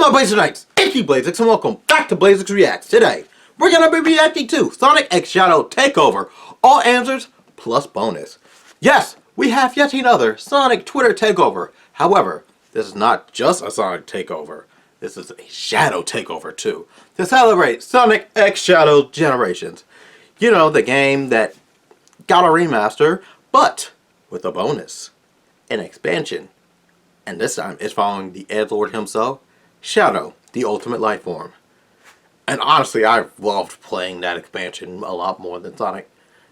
Come on, Blazeites! It's me, Blazeix, and welcome back to Blazeix Reacts. Today, we're gonna be reacting to Sonic X Shadow Takeover. All answers plus bonus. Yes, we have yet another Sonic Twitter takeover. However, this is not just a Sonic takeover. This is a Shadow takeover too. To celebrate Sonic X Shadow Generations. You know, the game that got a remaster, but with a bonus. An expansion. And this time, it's following the Edgelord himself, Shadow, the Ultimate Life Form. And honestly, I loved playing that expansion a lot more than Sonic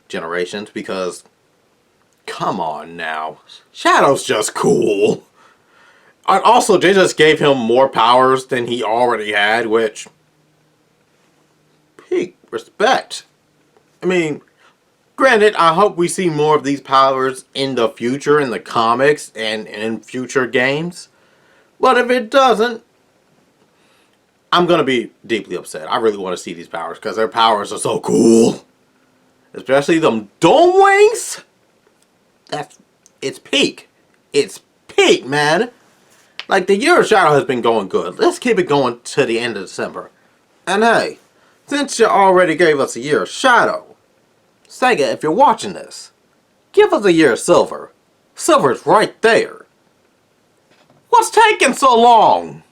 Generations because, come on now, Shadow's just cool. And also, they just gave him more powers than he already had, which, peak respect. I mean, granted, I hope we see more of these powers in the future, in the comics, and in future games. But if it doesn't, I'm going to be deeply upset. I really want to see these powers, because their powers are so cool. Especially them dome wings. It's peak. It's peak, man. Like, the year of Shadow has been going good. Let's keep it going to the end of December. And hey, since you already gave us a year of Shadow, Sega, if you're watching this, give us a year of Silver. Silver's right there. What's taking so long?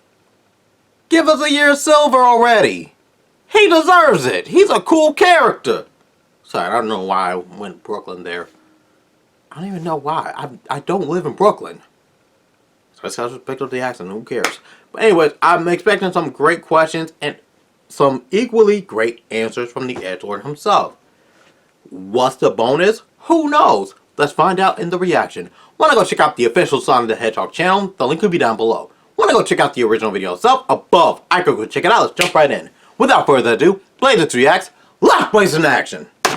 Give us a year of Silver already. He deserves it. He's a cool character. Sorry, I don't know why I went Brooklyn there. I don't even know why. I don't live in Brooklyn. So I just picked up the accent. Who cares? But anyways, I'm expecting some great questions and some equally great answers from the Edgelord himself. What's the bonus? Who knows? Let's find out in the reaction. Wanna go check out the official Sonic the Hedgehog channel? The link will be down below. Wanna go check out the original video itself? Above. I could go check it out. Let's jump right in. Without further ado, Blazeix Reacts. Let's blaze in action. I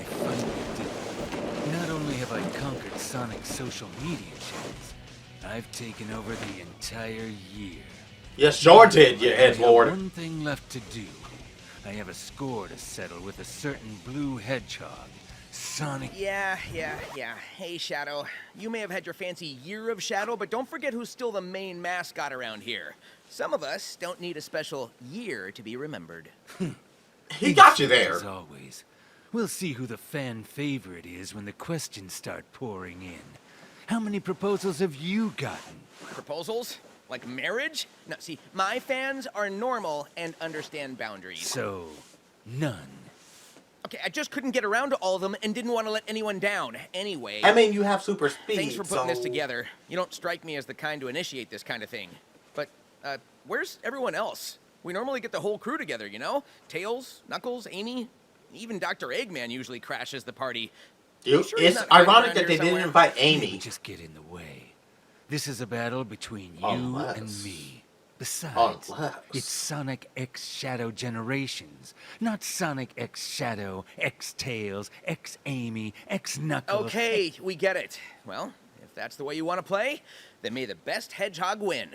finally did it. Not only have I conquered Sonic's social media channels, I've taken over the entire year. Yes, sure did, you Edgelord. One thing left to do. I have a score to settle with a certain blue hedgehog. Sonic. Yeah. Hey, Shadow. You may have had your fancy year of Shadow, but don't forget who's still the main mascot around here. Some of us don't need a special year to be remembered. He got you there. As always. We'll see who the fan favorite is when the questions start pouring in. How many proposals have you gotten? Proposals? Like marriage? No, see, my fans are normal and understand boundaries. So, none. Okay, I just couldn't get around to all of them and didn't want to let anyone down. Anyway. I mean, you have super speed. Thanks for putting this together. You don't strike me as the kind to initiate this kind of thing. But, where's everyone else? We normally get the whole crew together, you know? Tails, Knuckles, Amy, even Dr. Eggman usually crashes the party. Sure it's ironic that they didn't invite Amy. Just get in the way. This is a battle between you and me. Besides, it's Sonic X Shadow Generations, not Sonic X Shadow, X Tails, X Amy, X Knuckles. Okay, we get it. Well, if that's the way you want to play, then may the best hedgehog win.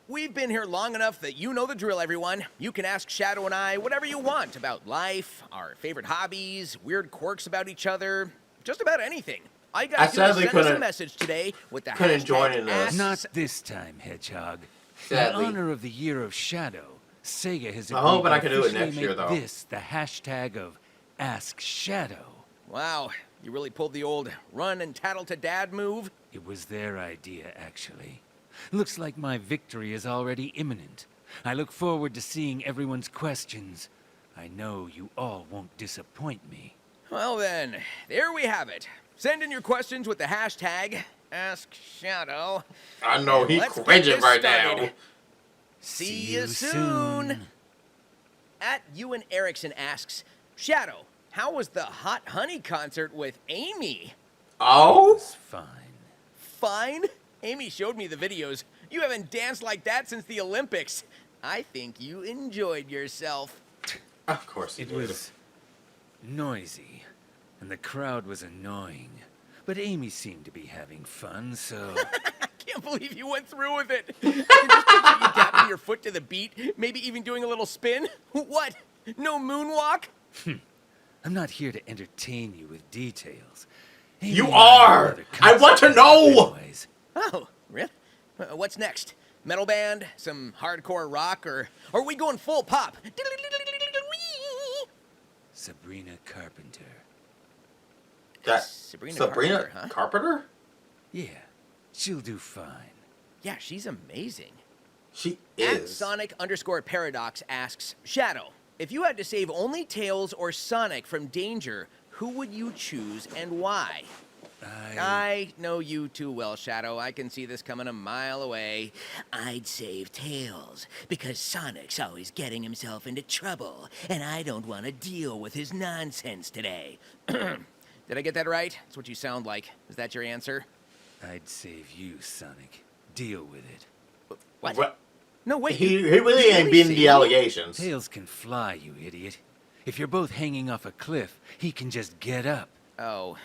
We've been here long enough that you know the drill, everyone. You can ask Shadow and I whatever you want about life, our favorite hobbies, weird quirks about each other, just about anything. I sadly send us a message today with the hashtag Not this time, Hedgehog. Sadly. In honor of the Year of Shadow, Sega has I'm hoping I can do it next year, though. This the hashtag of Ask Shadow. Wow, you really pulled the old run and tattle to dad move? It was their idea, actually. Looks like my victory is already imminent. I look forward to seeing everyone's questions. I know you all won't disappoint me. Well then, there we have it. Send in your questions with the hashtag AskShadow. I know he's cringing right now. See you soon. At Ewan Erickson asks, Shadow, how was the Hot Honey concert with Amy? Oh? It's fine. Fine? Amy showed me the videos. You haven't danced like that since the Olympics. I think you enjoyed yourself. Of course it was noisy, and the crowd was annoying. But Amy seemed to be having fun, so... I can't believe you went through with it. I can just picture you tapping your foot to the beat, maybe even doing a little spin. What? No moonwalk? I'm not here to entertain you with details. You are! I want to know! Anyways. Oh, really? What's next? Metal band? Some hardcore rock? Or are we going full pop? Sabrina Carpenter. That Sabrina Carpenter, huh? Carpenter? Yeah, she'll do fine. Yeah, she's amazing. She At is. Sonic_Paradox asks, Shadow, if you had to save only Tails or Sonic from danger, who would you choose and why? I know you too well, Shadow. I can see this coming a mile away. I'd save Tails, because Sonic's always getting himself into trouble, and I don't want to deal with his nonsense today. Did I get that right? That's what you sound like. Is that your answer? I'd save you, Sonic. Deal with it. What? No, wait. He really ain't beating the allegations. Tails can fly, you idiot. If you're both hanging off a cliff, he can just get up. Oh.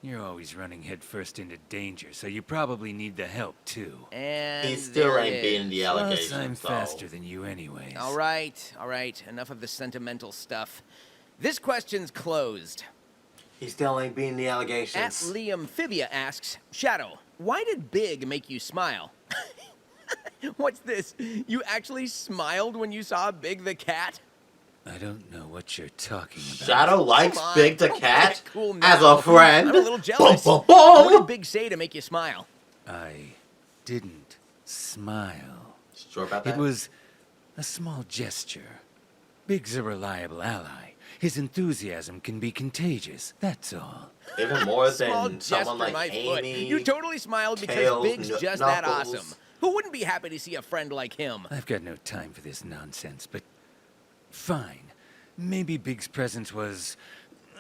You're always running headfirst into danger, so you probably need the help, too. And He still there ain't it beating is. the allegations. Plus, I'm so. faster than you anyways. All right. Enough of the sentimental stuff. This question's closed. He still ain't beating the At allegations. Liamphibia asks, Shadow, why did Big make you smile? What's this? You actually smiled when you saw Big the cat? I don't know what you're talking about. Shadow likes Come on, Big the don't Cat play cool now. as a friend. I'm a little jealous. Boom, boom, What boom. did Big say to make you smile? I didn't smile. Sure about that? It was a small gesture. Big's a reliable ally. His enthusiasm can be contagious, that's all. Even more Small than gesture, someone like my foot. Amy. You totally smiled because Tails, Big's just that Knuckles. awesome. Who wouldn't be happy to see a friend like him? I've got no time for this nonsense, but fine. Maybe Big's presence was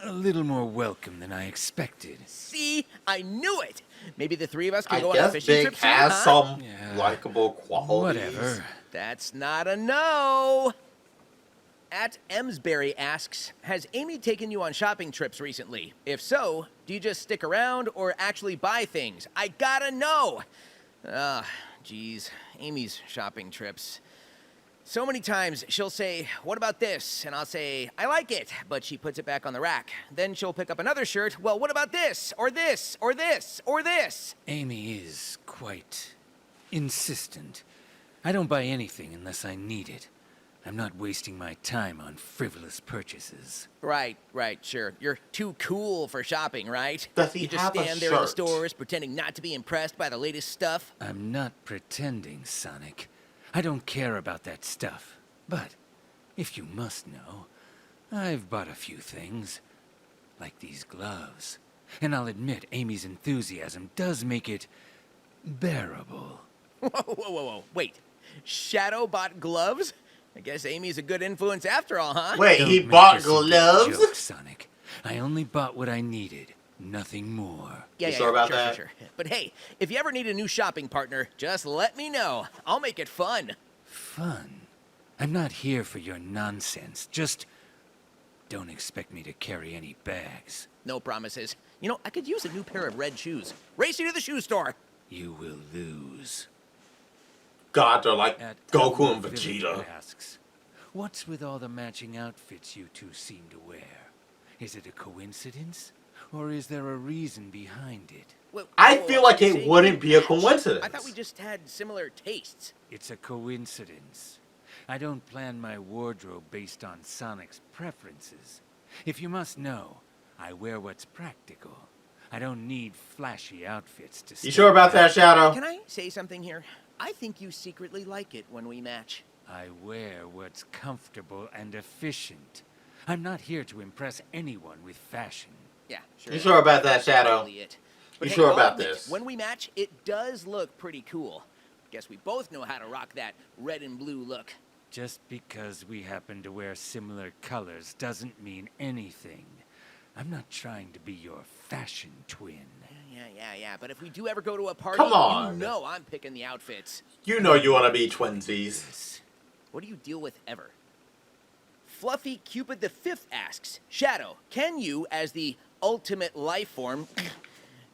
a little more welcome than I expected. See? I knew it! Maybe the three of us can I go on a guess fishing Big trip soon, has huh? some Yeah. likable qualities. Whatever. That's not a no! At Emsbury asks, has Amy taken you on shopping trips recently? If so, do you just stick around or actually buy things? I gotta know! Geez, Amy's shopping trips. So many times she'll say, what about this? And I'll say, I like it, but she puts it back on the rack. Then she'll pick up another shirt, well, what about this? Or this? Or this? Or this? Amy is quite insistent. I don't buy anything unless I need it. I'm not wasting my time on frivolous purchases. Right, sure. You're too cool for shopping, right? Does he You just have a stand there in the shirt? stores pretending not to be impressed by the latest stuff? I'm not pretending, Sonic. I don't care about that stuff. But, if you must know, I've bought a few things. Like these gloves. And I'll admit Amy's enthusiasm does make it bearable. Whoa. Wait. Shadow bought gloves? I guess Amy's a good influence after all, huh? Wait, Don't he make bought this into a gloves? joke, Sonic. I only bought what I needed. Nothing more. Yeah, You sure about sure, that? Sure. But hey, if you ever need a new shopping partner, just let me know. I'll make it fun. Fun? I'm not here for your nonsense. Just don't expect me to carry any bags. No promises. You know, I could use a new pair of red shoes. Race you to the shoe store. You will lose. God, they're like At Goku and Village Vegeta. asks, what's with all the matching outfits you two seem to wear? Is it a coincidence? Or is there a reason behind it? I feel like it saying wouldn't be a match? coincidence. I thought we just had similar tastes. It's a coincidence. I don't plan my wardrobe based on Sonic's preferences. If you must know, I wear what's practical. I don't need flashy outfits to You sure about that, Shadow? Can I say something here? I think you secretly like it when we match. I wear what's comfortable and efficient. I'm not here to impress anyone with fashion. Yeah, sure. You sure about that, Shadow? Probably it. But You hey, sure I'll about admit, this? When we match, it does look pretty cool. Guess we both know how to rock that red and blue look. Just because we happen to wear similar colors doesn't mean anything. I'm not trying to be your fashion twin. Yeah. But if we do ever go to a party, Come on. you know I'm picking the outfits. You know you want to be twinsies. What do you deal with ever? Fluffy Cupid the Fifth asks, Shadow, can you, as the ultimate life form,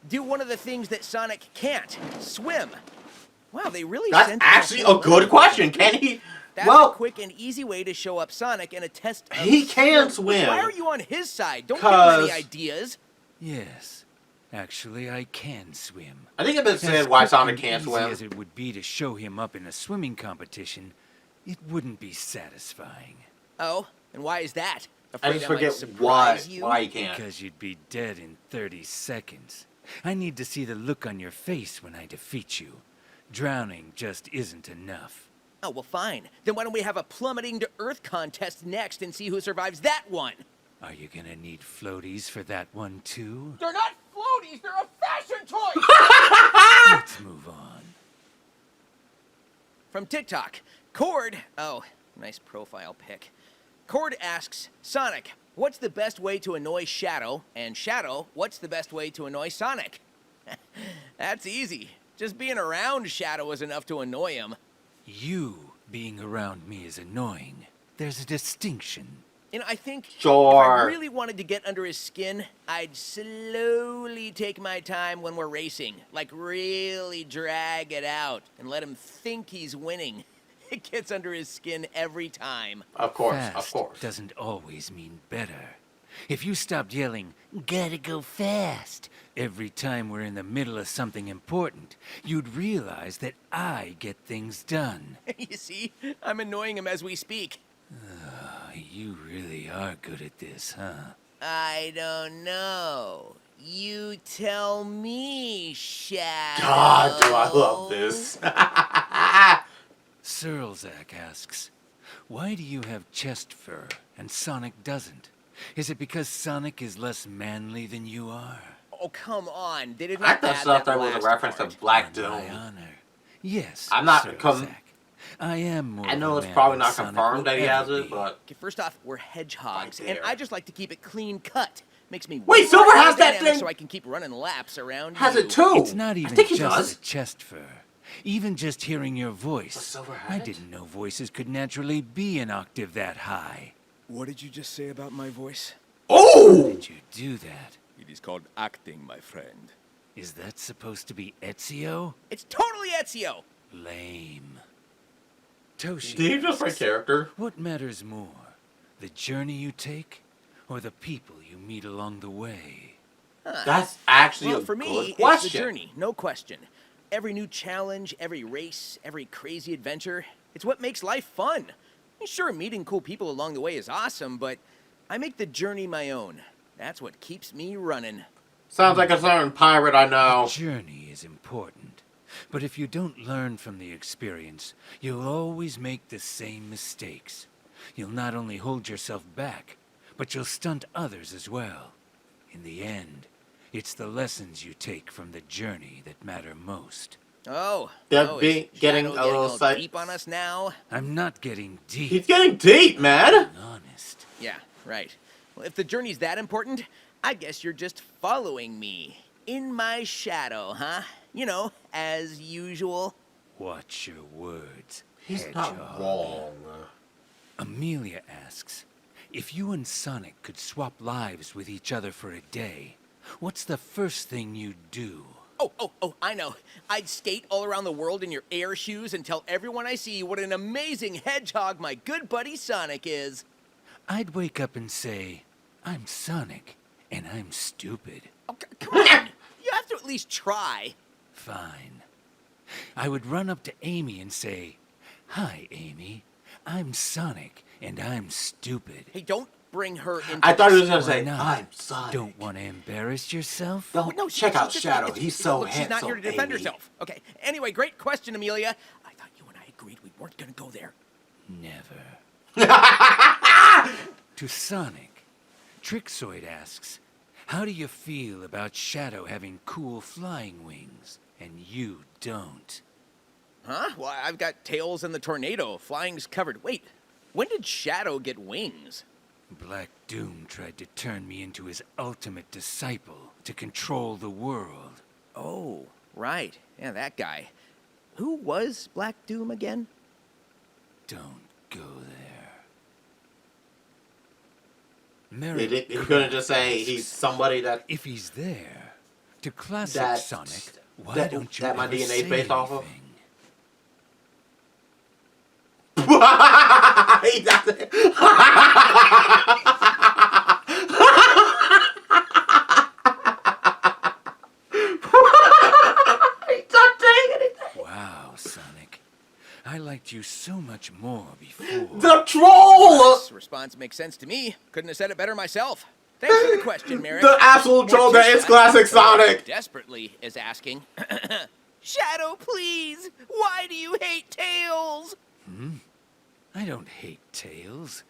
do one of the things that Sonic can't? Swim. Wow, they really That's sent actually that a good question. Can he? That's a Well, quick and easy way to show up Sonic in a test of he can swim. Why are you on his side? Don't give him any 'Cause- ideas. Yes, Actually, I can swim. I think it been said As why quick Sonic and can't easy swim. as it would be to show him up in a swimming competition, it wouldn't be satisfying. Oh, and why is that? I Afraid just might forget surprise you? why he can't. Because you'd be dead in 30 seconds. I need to see the look on your face when I defeat you. Drowning just isn't enough. Oh, well, fine. Then why don't we have a plummeting to Earth contest next and see who survives that one? Are you gonna need floaties for that one too? They're not floaties, they're a fashion toy! Let's move on. From TikTok, Cord, oh, nice profile pic. Cord asks, Sonic, what's the best way to annoy Shadow? And Shadow, what's the best way to annoy Sonic? That's easy. Just being around Shadow is enough to annoy him. You being around me is annoying. There's a distinction. You know, I think if I Sure. really wanted to get under his skin, I'd slowly take my time when we're racing. Like, really drag it out and let him think he's winning. It gets under his skin every time. Of course, Fast of course. doesn't always mean better. If you stopped yelling, "Gotta go fast," every time we're in the middle of something important, you'd realize that I get things done. You see, I'm annoying him as we speak. You really are good at this, huh? I don't know. You tell me, Shadow. God, do I love this. Searlzak asks, why do you have chest fur and Sonic doesn't? Is it because Sonic is less manly than you are? Oh, come on. They did I not thought add that was a last reference part. to Black On my Doom. honor. Yes, I'm not Searlzak. I am more I know of a it's man probably than not Sonic confirmed will that he ever has it, be. but Okay, first off, we're hedgehogs, Right and there. I just like to keep it clean cut. Makes me Wait, way Silver more has that dynamic thing? So I can keep running laps around has you. it too. It's not even I think he just does. the chest fur. Even just hearing your voice. Does Silver have I it? didn't know voices could naturally be an octave that high. What did you just say about my voice? Oh! Did you do that? It is called acting, my friend. Is that supposed to be Ezio? It's totally Ezio. Lame. Toshi, Did he just write asks, character? what matters more? The journey you take, or the people you meet along the way? That's actually Well, a for good me, question. it's the journey, no question. Every new challenge, every race, every crazy adventure, it's what makes life fun. Sure, meeting cool people along the way is awesome, but I make the journey my own. That's what keeps me running. Sounds like a certain pirate I know. Journey is important, but if you don't learn from the experience, you'll always make the same mistakes. You'll not only hold yourself back, but you'll stunt others as well. In the end, it's the lessons you take from the journey that matter most. Oh, They're oh, being- is getting Shadow a little all side- deep on us now? I'm not getting deep. He's getting deep, man. I'm honest. Yeah, right. Well, if the journey's that important, I guess you're just following me. In my shadow, huh? You know, as usual. Watch your words. He's hedgehog. not wrong. Amelia asks, if you and Sonic could swap lives with each other for a day, what's the first thing you'd do? Oh, I know. I'd skate all around the world in your air shoes and tell everyone I see what an amazing hedgehog my good buddy Sonic is. I'd wake up and say, I'm Sonic, and I'm stupid. Oh, come on. You have to at least try. Fine. I would run up to Amy and say, hi, Amy. I'm Sonic, and I'm stupid. Hey, don't bring her into I thought he was this. gonna Why say, not? I'm Sonic. Don't want to embarrass yourself? Don't No, check she's out just- Shadow. it's- He's it's- so look, handsome. She's not here to defend Amy. herself. Okay. Anyway, great question, Amelia. I thought you and I agreed we weren't gonna go there. Never. To Sonic, Trixoid asks, how do you feel about Shadow having cool flying wings, and you don't? Huh? Well, I've got Tails and the Tornado. Flying's covered. Wait, when did Shadow get wings? Black Doom tried to turn me into his ultimate disciple to control the world. Oh, right. Yeah, that guy. Who was Black Doom again? Don't go there. Merry He's gonna just say asks, he's somebody that if he's there, to classic That- Sonic, why that- don't you that my ever DNA 's say based off of? anything? He does it. liked you so much more before. The troll! This response makes sense to me. Couldn't have said it better myself. Thanks for the question, Merrick. The absolute troll that is classic Sonic! Desperately is asking, Shadow, please! Why do you hate Tails? I don't hate Tails.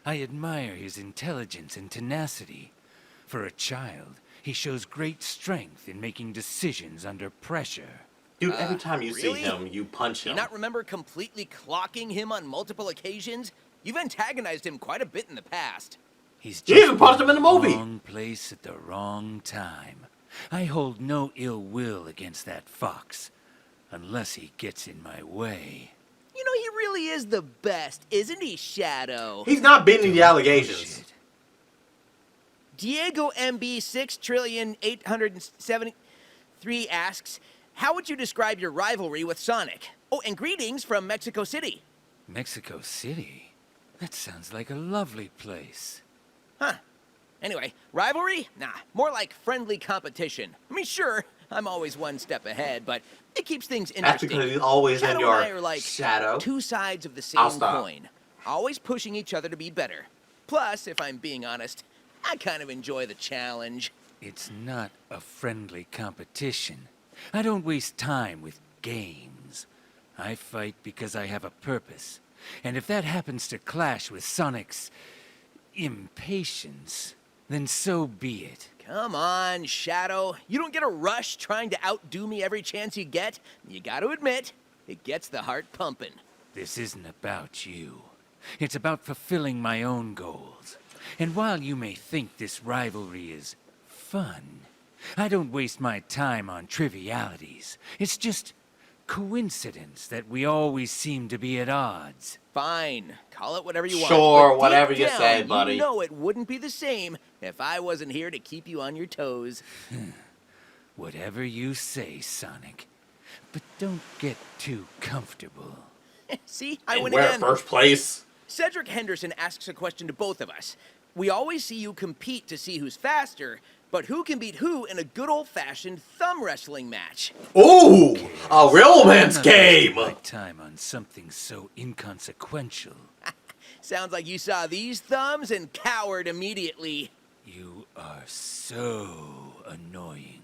I admire his intelligence and tenacity. For a child, he shows great strength in making decisions under pressure. Dude, every time you really? see him, you punch Do him. you not remember completely clocking him on multiple occasions? You've antagonized him quite a bit in the past. He's You even punched him in the movie. Wrong place at the wrong time. I hold no ill will against that fox, unless he gets in my way. You know, he really is the best, isn't he, Shadow? He's not beating the allegations. Bullshit. Diego MB 6,873 asks, how would you describe your rivalry with Sonic? Oh, and greetings from Mexico City. Mexico City? That sounds like a lovely place. Huh. Anyway, rivalry? Nah, more like friendly competition. I mean, sure, I'm always one step ahead, but it keeps things That's interesting. because he's always Shadow in your and I are like shadow. two sides of the I'll same stop. coin, always pushing each other to be better. Plus, if I'm being honest, I kind of enjoy the challenge. It's not a friendly competition. I don't waste time with games. I fight because I have a purpose. And if that happens to clash with Sonic's impatience, then so be it. Come on, Shadow. You don't get a rush trying to outdo me every chance you get. You got to admit, it gets the heart pumping. This isn't about you. It's about fulfilling my own goals. And while you may think this rivalry is fun, I don't waste my time on trivialities. It's just coincidence that we always seem to be at odds. Fine, call it whatever you want. Sure, but whatever deep you down, say, buddy. You know it wouldn't be the same if I wasn't here to keep you on your toes. Whatever you say, Sonic. But don't get too comfortable. See, I And win we're again. first place. Cedric Henderson asks a question to both of us. We always see you compete to see who's faster, but who can beat who in a good old-fashioned thumb wrestling match? Ooh, a real man's I'm not wasting game. my time on something so inconsequential. Sounds like you saw these thumbs and cowered immediately. You are so annoying.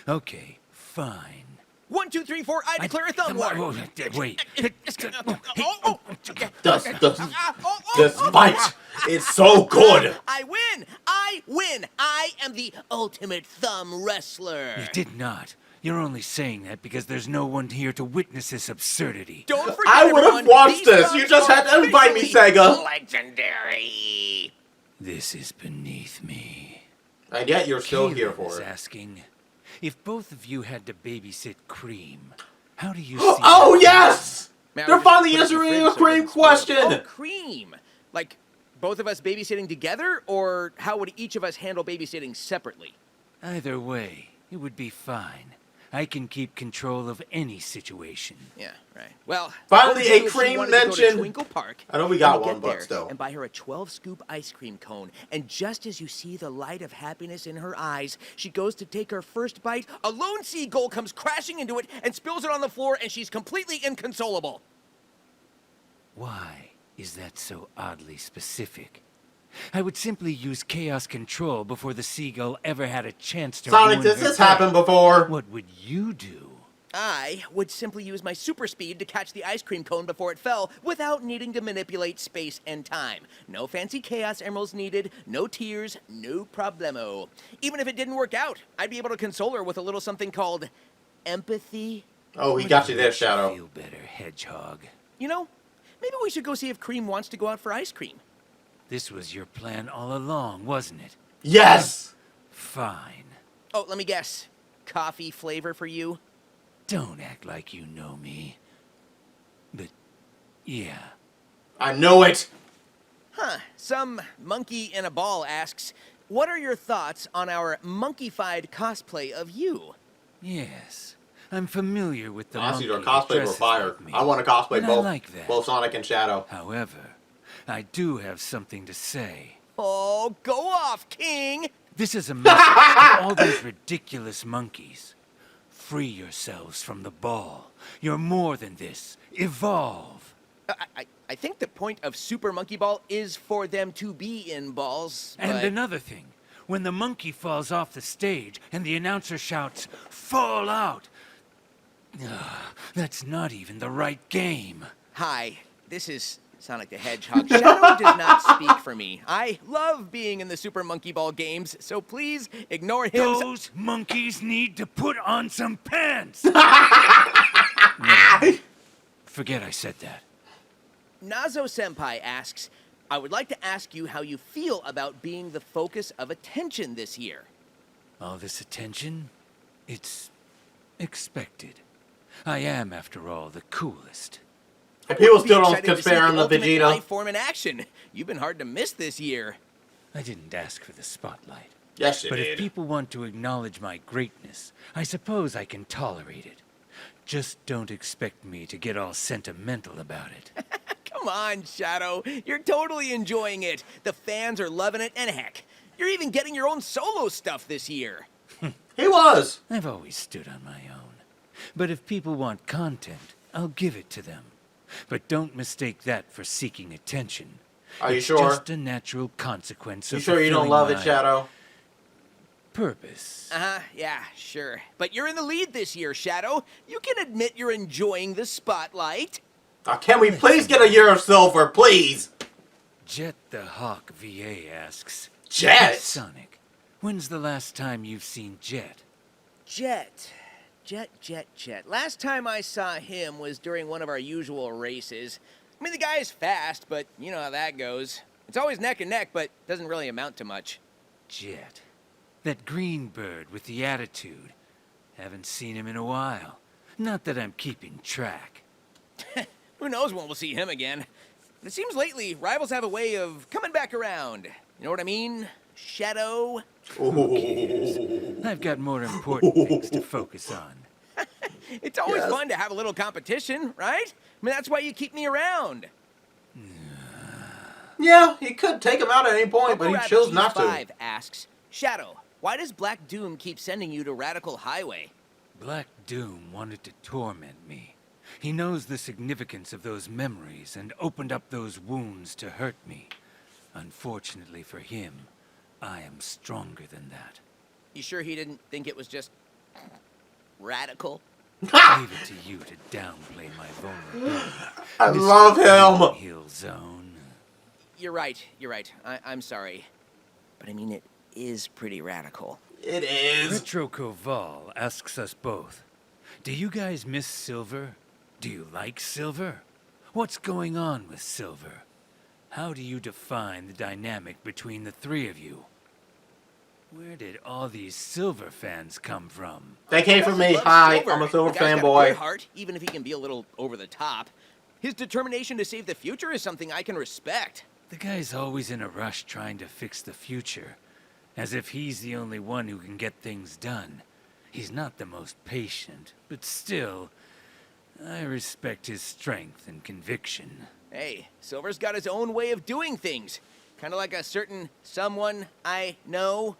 Okay, fine. 1, 2, 3, 4, I declare a thumb war. Wait. This fight is so good. I win! I win! I am the ultimate thumb wrestler. You did not. You're only saying that because there's no one here to witness this absurdity. Don't forget, I would have everyone, watched these this. thumbs You just had are to invite me, officially Sega. Legendary. This is beneath me. And yet you're still here Caleb is for it. asking, if both of you had to babysit Cream, how do you see Oh, that? yes! May I They're just finally put it in the answering fridge a so it Cream doesn't spoil? question. Oh, Cream. Like, both of us babysitting together, or how would each of us handle babysitting separately? Either way, it would be fine. I can keep control of any situation. Yeah, right. Well, Finally, what would a you do if she Cream wanted to go to mention. Twinkle Park. I know we got and you one, get but there still. And buy her a 12-scoop ice cream cone. And just as you see the light of happiness in her eyes, she goes to take her first bite. A lone seagull comes crashing into it and spills it on the floor, and she's completely inconsolable. Why is that so oddly specific? I would simply use chaos control before the seagull ever had a chance to Sonic, ruin does her this day. happen before? What would you do? I would simply use my super speed to catch the ice cream cone before it fell without needing to manipulate space and time. No fancy chaos emeralds needed, no tears, no problemo. Even if it didn't work out, I'd be able to console her with a little something called empathy. Oh, he got you there, Shadow. Feel better, Hedgehog. You know, maybe we should go see if Cream wants to go out for ice cream. This was your plan all along, wasn't it? Yes! Fine. Oh, let me guess. Coffee flavor for you? Don't act like you know me. But, yeah. I know it! Huh. Some monkey in a ball asks, what are your thoughts on our monkeyfied cosplay of you? Yes. I'm familiar with the Honestly, your monkey that cosplay were dresses fire. like me. I want to cosplay And I both, like that. both Sonic and Shadow. However, I do have something to say. Oh, go off, King! This is a message to all those ridiculous monkeys. free yourselves from the ball. You're more than this. Evolve. I think the point of Super Monkey Ball is for them to be in balls, And but... another thing, when the monkey falls off the stage and the announcer shouts, "Fall out!" That's not even the right game. Hi, this is Sonic the Hedgehog. Shadow does not speak for me. I love being in the Super Monkey Ball games, so please ignore him. Those monkeys need to put on some pants! Forget I said that. Nazo-senpai asks, I would like to ask you how you feel about being the focus of attention this year. All this attention, it's expected. I am, after all, the coolest. And people still don't Excited to see compare him to ultimate Vegeta. life form in action. You've been hard to miss this year. I didn't ask for the spotlight. Yes, you But did. if people want to acknowledge my greatness, I suppose I can tolerate it. Just don't expect me to get all sentimental about it. Come on, Shadow. You're totally enjoying it. The fans are loving it, and heck, you're even getting your own solo stuff this year. He was. I've always stood on my own. But if people want content, I'll give it to them. But don't mistake that for seeking attention. Are you It's sure? just a natural consequence You of sure you don't fulfilling love it, my Shadow? purpose. Uh-huh, yeah, sure. But you're in the lead this year, Shadow. You can admit you're enjoying the spotlight. Can we please get a year of silver, please? Jet the Hawk VA asks, Jet? Sonic, when's the last time you've seen Jet? Jet. Last time I saw him was during one of our usual races. I mean, the guy is fast, but you know how that goes. It's always neck and neck, but doesn't really amount to much. Jet. That green bird with the attitude. Haven't seen him in a while. Not that I'm keeping track. Who knows when we'll see him again. But it seems lately, rivals have a way of coming back around. You know what I mean? Shadow? I've got more important things to focus on. It's always Yes. fun to have a little competition, right? I mean, that's why you keep me around. Yeah, he could take him out at any point, but he Rabbit chose not to. G5 asks, Shadow, why does Black Doom keep sending you to Radical Highway? Black Doom wanted to torment me. He knows the significance of those memories and opened up those wounds to hurt me. Unfortunately for him, I am stronger than that. You sure he didn't think it was just radical? Leave it to you to downplay my vulnerability. I Mr. love him. Hill Zone. You're right. I'm sorry. But I mean, it is pretty radical. It is. Retro Koval asks us both, do you guys miss Silver? Do you like Silver? What's going on with Silver? How do you define the dynamic between the three of you? Where did all these Silver fans come from? They came from me. Love Hi, Silver. I'm a Silver The guy's got a fanboy. good heart, even if he can be a little over the top. His determination to save the future is something I can respect. The guy's always in a rush trying to fix the future, as if he's the only one who can get things done. He's not the most patient, but still, I respect his strength and conviction. Hey, Silver's got his own way of doing things. Kind of like a certain someone I know.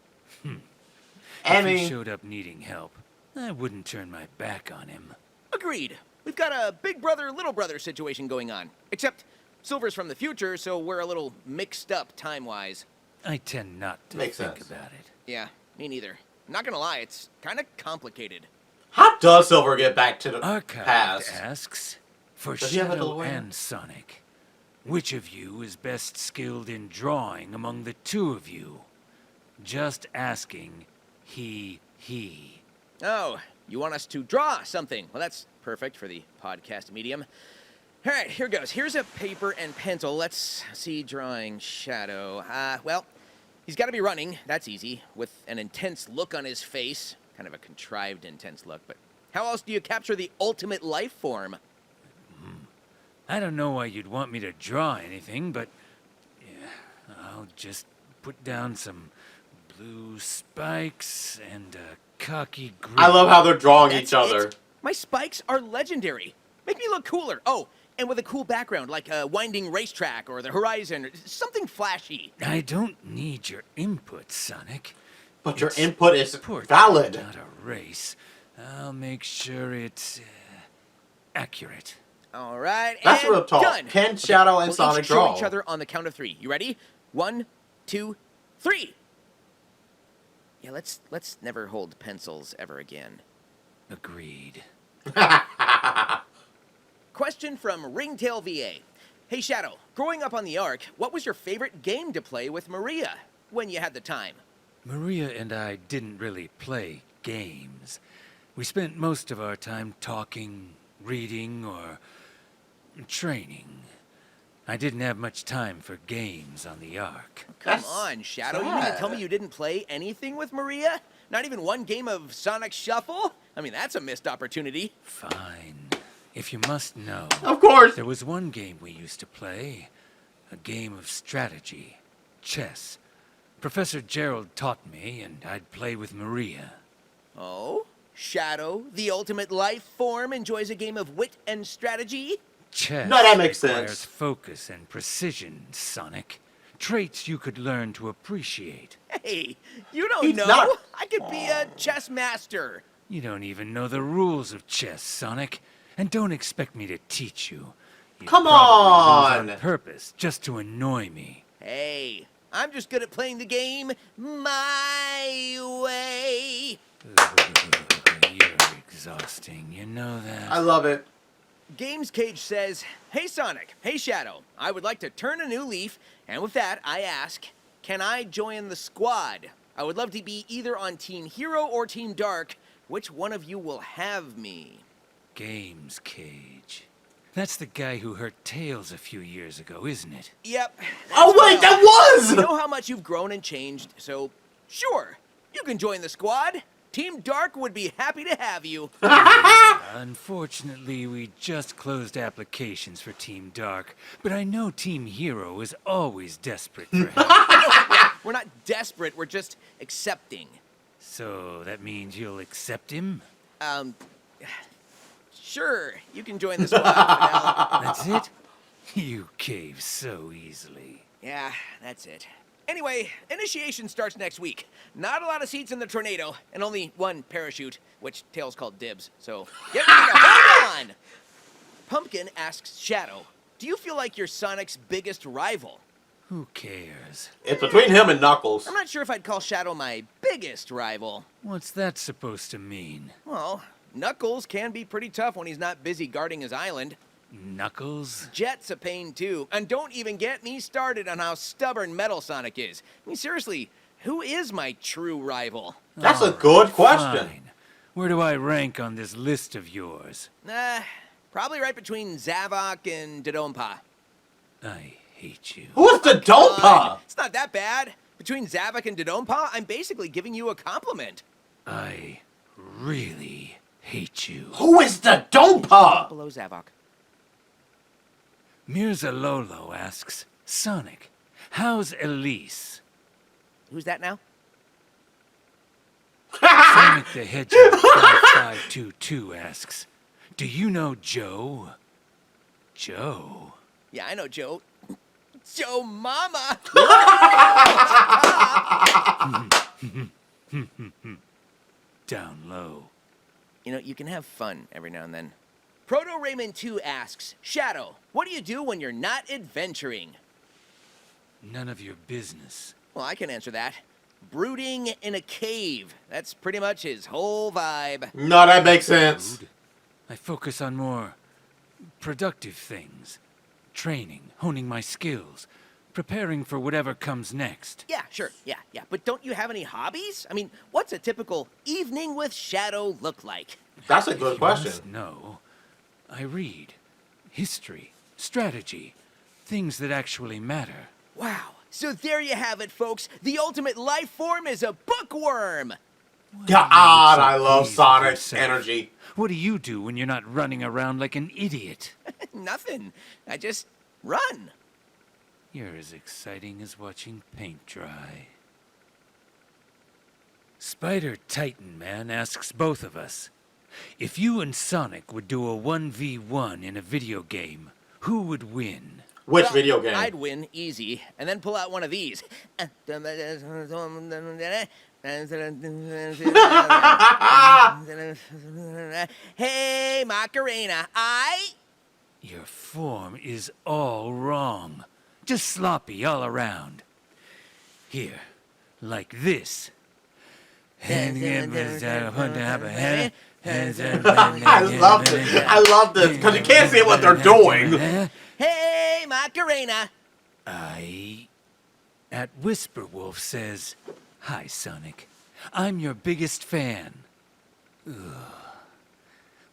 I If he mean, showed up needing help, I wouldn't turn my back on him. Agreed. We've got a big brother, little brother situation going on. Except Silver's from the future, so we're a little mixed up time-wise. I tend not to Makes think sense. about it. Yeah, me neither. I'm not gonna lie, it's kind of complicated. how does Silver get back to the Archive past? asks, for Does he have a Shadow DeLorean? and Sonic, which of you is best skilled in drawing among the two of you? Just asking, he. Oh, you want us to draw something? Well, that's perfect for the podcast medium. All right, here goes. Here's a paper and pencil. Let's see, drawing Shadow. Well, he's got to be running. That's easy, with an intense look on his face. Kind of a contrived intense look, but how else do you capture the ultimate life form? I don't know why you'd want me to draw anything, but yeah, I'll just put down some blue spikes and a cocky grin. I love how they're drawing That's each other. it. My spikes are legendary. Make me look cooler. Oh, and with a cool background, like a winding racetrack or the horizon, or something flashy. I don't need your input, Sonic. But your It's input is sport, valid. not a race. I'll make sure it's accurate. All right, That's and real talk. done. Can Shadow and we'll Sonic each show draw? each other on the count of 3. You ready? 1, 2, 3. Yeah, let's never hold pencils ever again. Agreed. Question from Ringtail VA. Hey Shadow, growing up on the Ark, what was your favorite game to play with Maria when you had the time? Maria and I didn't really play games. We spent most of our time talking, reading, or training. I didn't have much time for games on the Ark. Come on, Shadow. You mean to tell me sad. you didn't play anything with Maria? Not even one game of Sonic Shuffle? I mean, that's a missed opportunity. Fine. If you must know, Of course. there was one game we used to play. A game of strategy. Chess. Professor Gerald taught me, and I'd play with Maria. Oh? Shadow, the ultimate life form, enjoys a game of wit and strategy? Chess No, that makes requires sense. focus and precision, Sonic. Traits you could learn to appreciate. Hey, you don't He's know. not- I could be a chess master. You don't even know the rules of chess, Sonic. And don't expect me to teach you. You'd Come probably lose on. on purpose just to annoy me. Hey, I'm just good at playing the game my way. You're exhausting, you know that? I love it. Games Cage says, Hey Sonic, hey Shadow, I would like to turn a new leaf, and with that, I ask, can I join the squad? I would love to be either on Team Hero or Team Dark. Which one of you will have me? Games Cage. That's the guy who hurt Tails a few years ago, isn't it? Yep. Oh wait, that was! You know how much you've grown and changed, so sure, you can join the squad. Team Dark would be happy to have you. Unfortunately, we just closed applications for Team Dark, but I know Team Hero is always desperate for help. We're not desperate, we're just accepting. So that means you'll accept him? Sure, you can join the squad for now. That's it? You cave so easily. Yeah, that's it. Anyway, initiation starts next week. Not a lot of seats in the tornado, and only one parachute, which Tails called dibs, so get ready to hold on! Pumpkin asks Shadow, do you feel like you're Sonic's biggest rival? Who cares? It's between him and Knuckles. I'm not sure if I'd call Shadow my biggest rival. What's that supposed to mean? Well, Knuckles can be pretty tough when he's not busy guarding his island. Knuckles? Jet's a pain too, and don't even get me started on how stubborn Metal Sonic is. I mean, seriously, who is my true rival? That's a good question. Fine. Where do I rank on this list of yours? Probably right between Zavok and Dodonpa. I hate you. Who is the Dopa? It's not that bad. Between Zavok and Dodonpa, I'm basically giving you a compliment. I really hate you. Who is the Dopa? Below Zavok. Mirza Lolo asks, Sonic, how's Elise? Who's that now? Sonic the Hedgehog 5522 asks, do you know Joe? Joe? Yeah, I know Joe. Joe Mama! Down low. You know, you can have fun every now and then. Proto Raymond 2 asks, Shadow, what do you do when you're not adventuring? None of your business. Well, I can answer that. Brooding in a cave. That's pretty much his whole vibe. No, that makes sense. Rude. I focus on more productive things. Training, honing my skills, preparing for whatever comes next. Yeah, sure, yeah. But don't you have any hobbies? I mean, what's a typical evening with Shadow look like? That's a If good you question. must know, I read history, strategy, things that actually matter. Wow. So there you have it, folks. The ultimate life form is a bookworm. God, I love Pleased with Sonic's yourself. energy. What do you do when you're not running around like an idiot? Nothing. I just run. You're as exciting as watching paint dry. Spider Titan Man asks both of us, if you and Sonic would do a 1v1 in a video game, who would win? Which Well, video game? I'd win easy, and then pull out one of these. Hey, Macarena, Your form is all wrong. Just sloppy all around. Here, like this. I love this. I love this because you can't see what they're doing. Hey, Macarena. At Whisperwolf says, "Hi, Sonic. I'm your biggest fan. Ugh.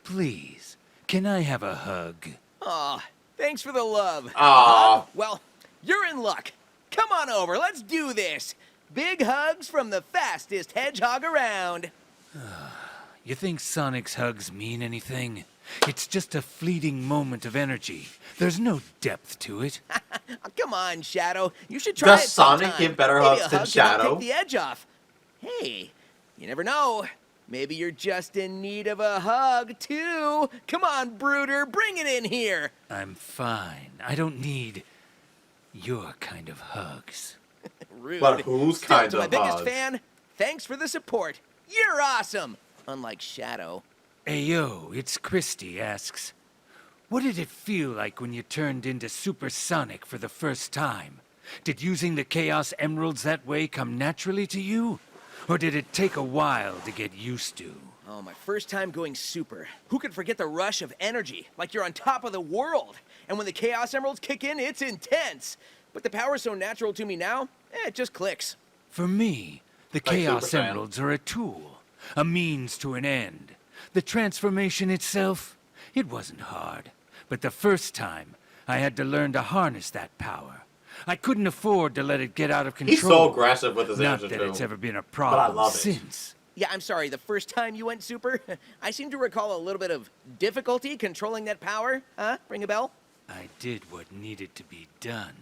Please, can I have a hug?" Aw, thanks for the love. Aw. Well, you're in luck. Come on over, let's do this. Big hugs from the fastest hedgehog around. You think Sonic's hugs mean anything? It's just a fleeting moment of energy. There's no depth to it. Come on, Shadow. You should try Does it sometime. Sonic give better Maybe hugs a than hug can help Shadow? Take the edge off. Hey, you never know. Maybe you're just in need of a hug, too. Come on, Brooder, bring it in here. I'm fine. I don't need your kind of hugs. Rude. But whose Still, kind to my of biggest hugs? fan, thanks for the support. You're awesome. Unlike Shadow. Ayo, it's Christy asks, what did it feel like when you turned into Super Sonic for the first time? Did using the Chaos Emeralds that way come naturally to you? Or did it take a while to get used to? Oh, my first time going super. Who could forget the rush of energy? Like you're on top of the world. And when the Chaos Emeralds kick in, it's intense. But the power's so natural to me now, it just clicks. For me, the Like Chaos Super Saiyan. Emeralds are a tool, a means to an end. The transformation itself, it wasn't hard. But the first time, I had to learn to harness that power. I couldn't afford to let it get out of control. He's so aggressive with his Not answer, that too. it's ever been a But I problem love it. since. Yeah, I'm sorry, the first time you went super, I seem to recall a little bit of difficulty controlling that power. Huh? Ring a bell? I did what needed to be done.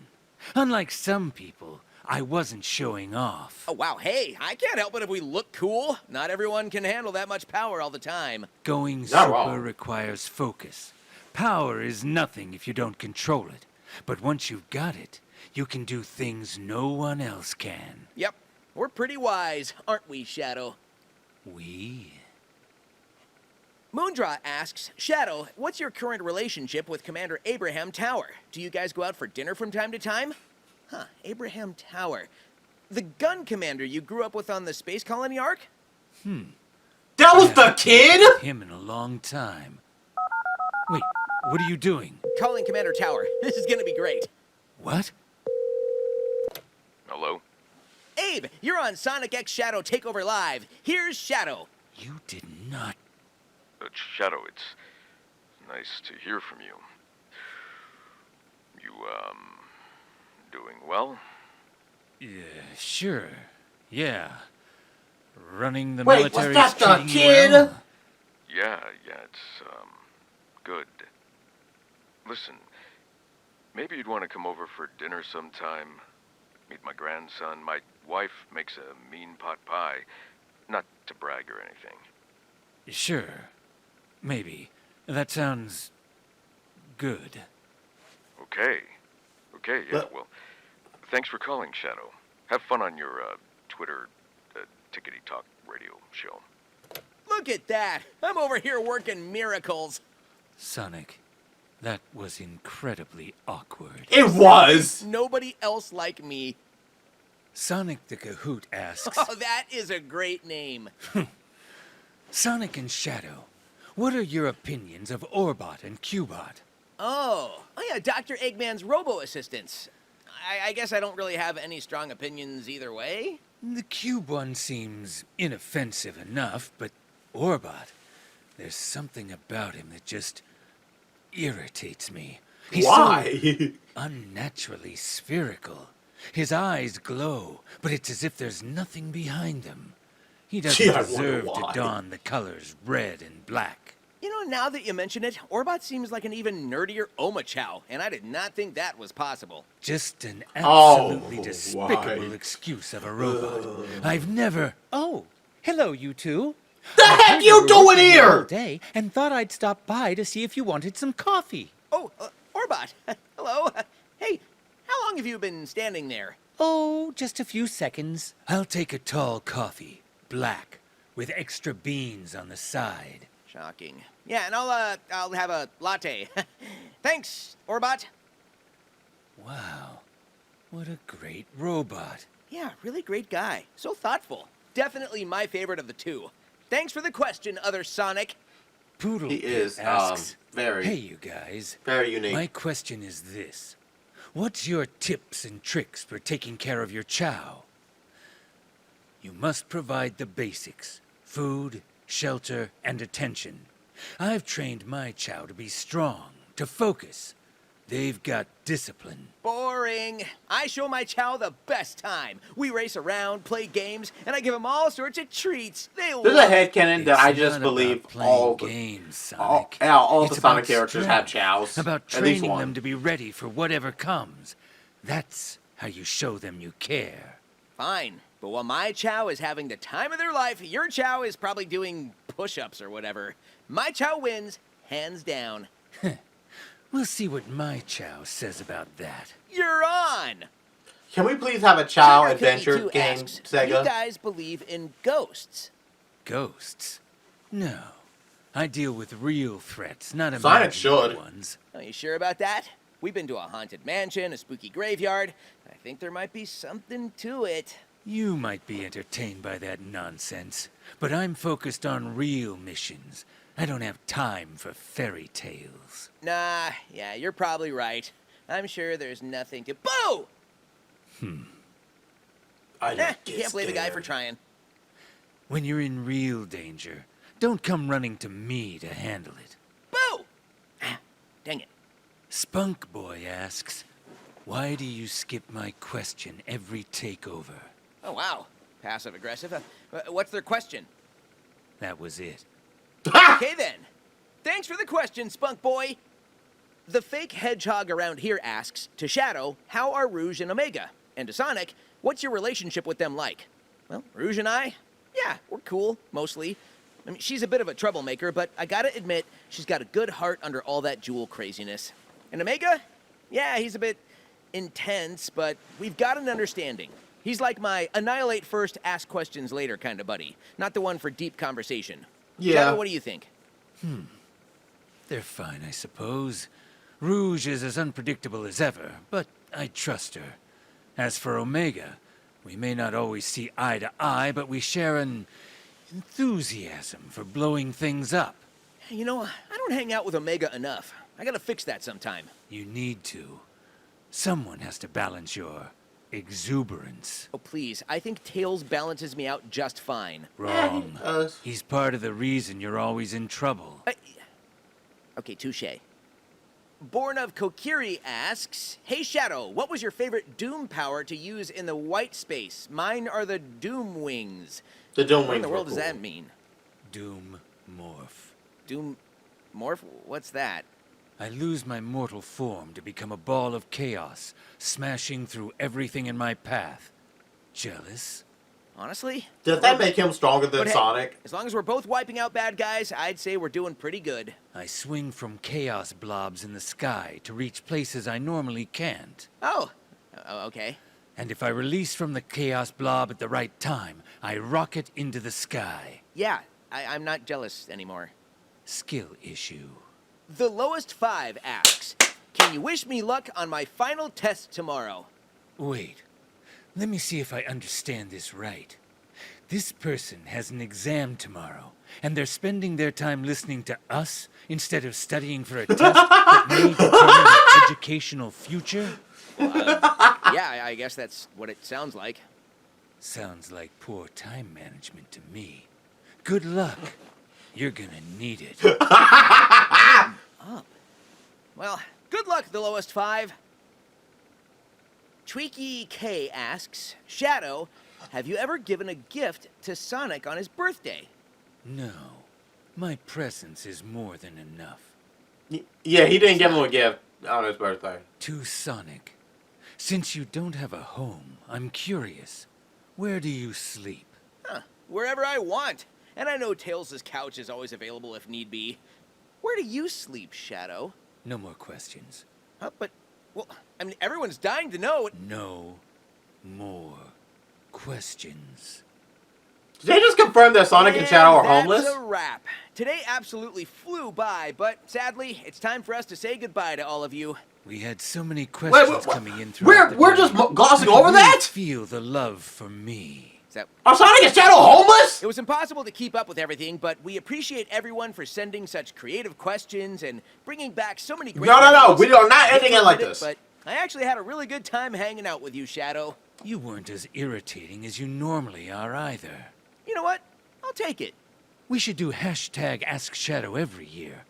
Unlike some people, I wasn't showing off. Oh, wow, hey, I can't help it if we look cool. Not everyone can handle that much power all the time. Going Not super wrong. requires focus. Power is nothing if you don't control it. But once you've got it, you can do things no one else can. Yep, we're pretty wise, aren't we, Shadow? We? Moondraw asks, Shadow, what's your current relationship with Commander Abraham Tower? Do you guys go out for dinner from time to time? Huh, Abraham Tower. The gun commander you grew up with on the space colony arc? That was the kid? Him in a long time. Wait, what are you doing? Calling Commander Tower. This is gonna be great. What? Hello? Abe, you're on Sonic X Shadow Takeover Live. Here's Shadow. You did not. Shadow, it's nice to hear from you. You, doing well? Yeah, sure. Yeah. Running the Wait, was military that the treating you kid? well? Yeah, it's, good. Listen, maybe you'd want to come over for dinner sometime. Meet my grandson. My wife makes a mean pot pie. Not to brag or anything. Sure. Maybe. That sounds good. Okay. Okay, yeah, But- well, thanks for calling, Shadow. Have fun on your, Twitter, Tickety Talk radio show. Look at that. I'm over here working miracles. Sonic, that was incredibly awkward. It was. Nobody else like me. Sonic the Cahoot asks, Oh, that is a great name. Sonic and Shadow, what are your opinions of Orbot and Cubot? Oh yeah, Dr. Eggman's robo-assistants. I guess I don't really have any strong opinions either way. The Cube one seems inoffensive enough, but Orbot, there's something about him that just irritates me. He's Why? so unnaturally spherical. His eyes glow, but it's as if there's nothing behind them. He doesn't Gee, I wonder deserve why. to don the colors red and black. You know, now that you mention it, Orbot seems like an even nerdier Chao, and I did not think that was possible. Just an Oh, absolutely despicable why? excuse of a robot. I've never... Oh, hello, you two. The I heck heard you were doing working here all here? day and thought I'd stop by to see if you wanted some coffee. Oh, Orbot, hello. Hey, how long have you been standing there? Oh, just a few seconds. I'll take a tall coffee, black, with extra beans on the side. Shocking. Yeah, and I'll have a latte. Thanks, Orbot. Wow, what a great robot. Yeah, really great guy. So thoughtful. Definitely my favorite of the two. Thanks for the question, other Sonic. Poodle He is asks, very, hey you guys, very unique. my question is this. What's your tips and tricks for taking care of your Chao? You must provide the basics. Food, shelter, and attention. I've trained my Chao to be strong, to focus. They've got discipline. Boring. I show my Chao the best time. We race around, play games, and I give them all sorts of treats. They There's a love it. headcanon that I It's just not believe about playing games, Sonic. all It's the Sonic about characters have strength, chows. About At least training one. them to be ready for whatever comes. That's how you show them you care. Fine. But while my Chao is having the time of their life, your Chao is probably doing push-ups or whatever. My Chao wins, hands down. We'll see what my Chao says about that. You're on! Can we please have a Chao Sugar adventure Cookie 2 game, asks, Sega? You guys believe in ghosts? Ghosts? No. I deal with real threats, not Sonic imaginary should. ones. Are you sure about that? We've been to a haunted mansion, a spooky graveyard. I think there might be something to it. You might be entertained by that nonsense, but I'm focused on real missions. I don't have time for fairy tales. Nah, yeah, you're probably right. I'm sure there's nothing to— Boo! I don't Can't blame a guy for trying. When you're in real danger, don't come running to me to handle it. Boo! Dang it. Spunk Boy asks, why do you skip my question every takeover? Oh, wow. Passive-aggressive. What's their question? That was it. Okay, then. Thanks for the question, Spunk Boy. The fake hedgehog around here asks, to Shadow, how are Rouge and Omega? And to Sonic, what's your relationship with them like? Well, Rouge and I? Yeah, we're cool, mostly. I mean, she's a bit of a troublemaker, but I gotta admit, she's got a good heart under all that jewel craziness. And Omega? Yeah, he's a bit intense, but we've got an understanding. He's like my annihilate first, ask questions later kind of buddy, not the one for deep conversation. Yeah. Shadow, what do you think? They're fine, I suppose. Rouge is as unpredictable as ever, but I trust her. As for Omega, we may not always see eye to eye, but we share an enthusiasm for blowing things up. You know, I don't hang out with Omega enough. I gotta fix that sometime. You need to. Someone has to balance your exuberance. Oh, please. I think Tails balances me out just fine. Wrong. does. He's part of the reason you're always in trouble. Okay, touche. Born of Kokiri asks, hey Shadow, what was your favorite Doom power to use in the white space? Mine are the Doom Wings. The Doom What in Wings the were world does cool. that mean? Doom Morph. Doom Morph? What's that? I lose my mortal form to become a ball of chaos, smashing through everything in my path. Jealous? Honestly? Does that make him stronger than But hey, Sonic? as long as we're both wiping out bad guys, I'd say we're doing pretty good. I swing from chaos blobs in the sky to reach places I normally can't. Oh, okay. And if I release from the chaos blob at the right time, I rocket into the sky. Yeah, I'm not jealous anymore. Skill issue. The lowest 5 asks, can you wish me luck on my final test tomorrow? Wait, let me see if I understand this right. This person has an exam tomorrow, and they're spending their time listening to us instead of studying for a test that may determine their educational future? Yeah, I guess that's what it sounds like. Sounds like poor time management to me. Good luck. You're gonna need it. Well, good luck, the lowest 5. Tweaky K asks, Shadow, have you ever given a gift to Sonic on his birthday? No, my presence is more than enough. Yeah, he didn't give him a gift on his birthday. To Sonic, since you don't have a home, I'm curious. Where do you sleep? Huh, wherever I want. And I know Tails' couch is always available if need be. Where do you sleep, Shadow? No more questions. But Well, I mean, everyone's dying to know. No more questions. Did they just confirm that Sonic and Shadow are homeless? That's a wrap. Today absolutely flew by, but sadly, it's time for us to say goodbye to all of you. We had so many questions coming in through. We're just glossing over that? Feel the love for me. So, Are Sonic and Shadow homeless? it was impossible to keep up with everything, but we appreciate everyone for sending such creative questions and bringing back so many great No. memories. We are not ending it like this. But I actually had a really good time hanging out with you, Shadow. You weren't as irritating as you normally are either. You know what? I'll take it. We should do hashtag Ask Shadow every year.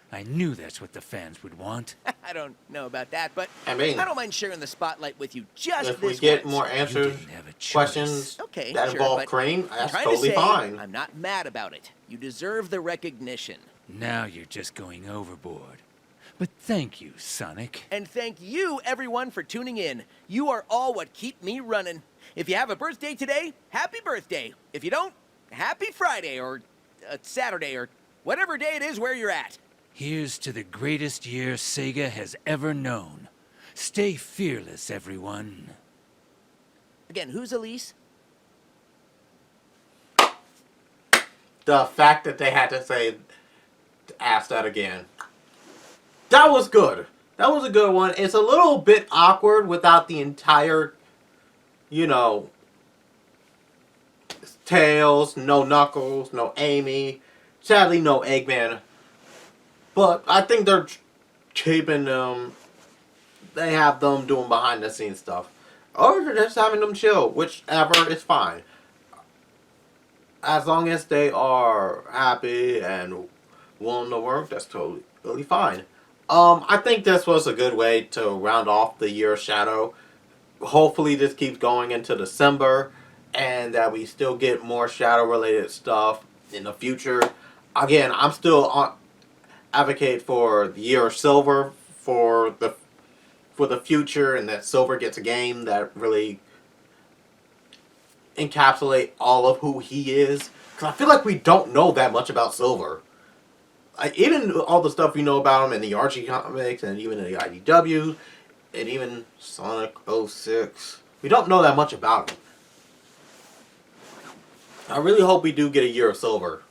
I knew that's what the fans would want. I don't know about that, but I mean, I don't mind sharing the spotlight with you just if this we get once. more answers, didn't have a choice. questions Okay, that sure, involve but Cream, I'm that's trying totally to say, fine. I'm not mad about it. You deserve the recognition. Now you're just going overboard. But thank you, Sonic. And thank you, everyone, for tuning in. You are all what keep me running. If you have a birthday today, happy birthday. If you don't, happy Friday or Saturday or whatever day it is where you're at. Here's to the greatest year Sega has ever known. Stay fearless, everyone. Again, who's Elise? The fact that they had to ask that again. That was good. That was a good one. It's a little bit awkward without the entire, Tails, no Knuckles, no Amy, sadly no Eggman. But I think they're keeping them, they have them doing behind the scenes stuff. Or they're just having them chill, whichever is fine. As long as they are happy and willing to work, that's totally fine. I think this was a good way to round off the year of Shadow. Hopefully this keeps going into December and that we still get more Shadow related stuff in the future. Again, I'm still advocate for the year of Silver for the future, and that Silver gets a game that really encapsulate all of who he is. Because I feel like we don't know that much about Silver. Even all the stuff we know about him in the Archie comics and even in the IDW and even Sonic 06. We don't know that much about him. I really hope we do get a year of Silver.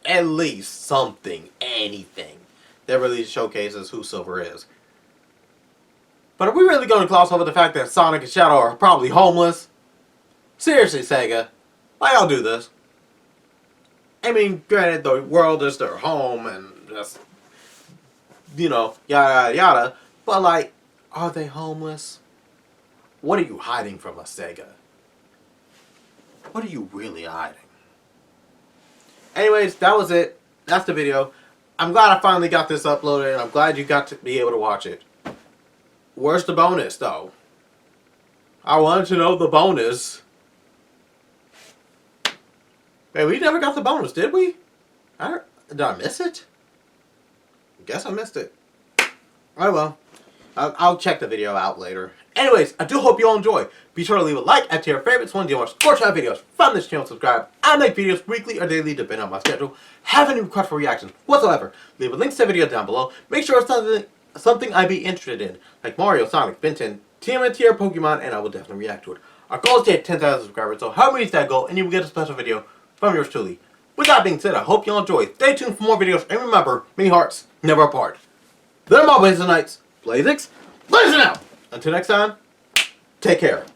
At least something, anything, that really showcases who Silver is. But are we really going to gloss over the fact that Sonic and Shadow are probably homeless? Seriously, Sega, why y'all do this? I mean, granted, the world is their home and just, yada, yada, yada. But, are they homeless? What are you hiding from us, Sega? What are you really hiding? Anyways, that was it. That's the video. I'm glad I finally got this uploaded, and I'm glad you got to be able to watch it. Where's the bonus, though? I wanted to know the bonus. Wait, we never got the bonus, did we? Did I miss it? Guess I missed it. Oh well. I'll check the video out later. Anyways, I do hope you all enjoy. Be sure to leave a like, add to your favorites, one of the more sports videos from this channel, subscribe. I make videos weekly or daily depending on my schedule. Have any requests for reactions whatsoever, leave a link to the video down below. Make sure it's something I'd be interested in, like Mario, Sonic, Ben 10, TMNT, or Pokemon, and I will definitely react to it. Our goal is to hit 10,000 subscribers, so help me reach that goal and you will get a special video from yours truly. With that being said, I hope you all enjoy. Stay tuned for more videos, and remember, many hearts never apart. They're my Blazing Knights. Blazeix, blazing out! Until next time, take care.